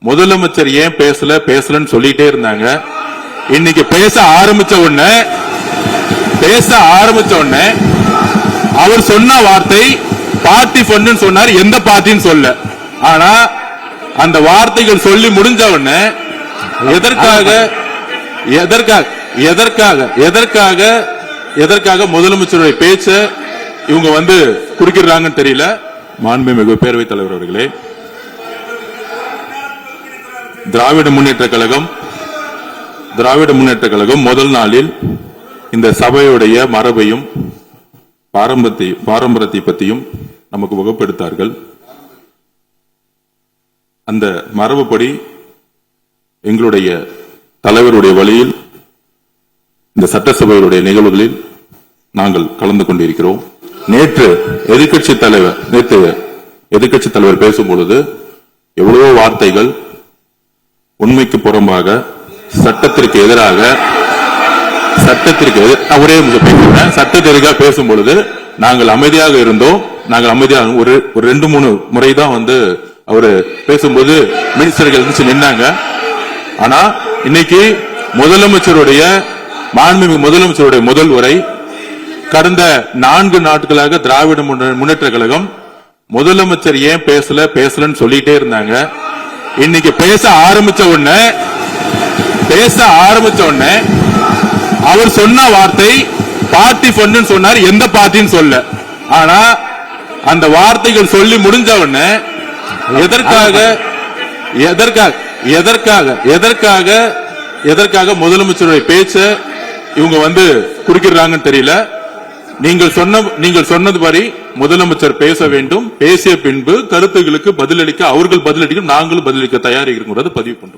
முதலமைச்சர் ஏன் பேசலன்னு சொல்லிட்டே இருந்தாங்க. இன்னைக்கு பேச ஆரம்பிச்ச உடனே அவர் சொன்ன வார்த்தை பார்ட்டி ஃபண்ட் சொன்னார். எந்த பார்ட்டின்னு சொல்ல. ஆனா அந்த வார்த்தைகள் சொல்லி முடிஞ்ச உடனே எதற்காக முதலமைச்சருடைய பேச்ச இவங்க குறுக்கிறாங்கன்னு தெரியல. மாண்புமிகு பேரவைத் தலைவர் அவர்களே, திராவிட முன்னேற்ற கழகம் முதல் நாளில் இந்த சபையுடைய மரபையும் பாரம்பரியத்தை பற்றியும் நமக்கு வகுப்பெடுத்தார்கள். அந்த மரபுப்படி எங்களுடைய தலைவருடைய வழியில் இந்த சட்டசபையுடைய நிகழ்வுகளில் நாங்கள் கலந்து கொண்டிருக்கிறோம். நேற்று எதிர்க்கட்சி தலைவர் பேசும்பொழுது எவ்வளவோ வார்த்தைகள் உண்மைக்கு புறம்பாக சட்டத்திற்கு எதிராக சட்டத்திற்காக பேசும்பொழுது நாங்கள் அமைதியாக இருந்தோம். ஒரு 2-3 முறைதான் அவரு பேசும்போது மினிஸ்டர்கள் நின்னாங்க. ஆனா இன்னைக்கு மாண்புமிகு முதலமைச்சருடைய முதல் உரை கடந்த 4 நாட்களாக திராவிட முன்னேற்ற கழகம் முதலமைச்சர் ஏன் பேசலன்னு சொல்லிட்டே இருந்தாங்க. இன்னைக்கு பேச ஆரம்பிச்ச உடனே அவர் சொன்ன வார்த்தை பார்ட்டி ஃபண்ட் சொன்னார். எந்த பார்ட்டின்னு சொல்ல. ஆனா அந்த வார்த்தைகள் சொல்லி முடிஞ்ச உடனே எதற்காக முதலமைச்சருடைய பேச்ச இவங்க குறுக்கிறாங்கன்னு தெரியல. நீங்கள் சொன்னதுபடி முதலமைச்சர் பேச வேண்டும். பேசிய பின்பு கருத்துகளுக்கு பதிலளிக்க அவர்கள் பதிலளிக்க நாங்களும் பதிலளிக்க தயாரிக்கிறோம் பதிவு பண்றோம்.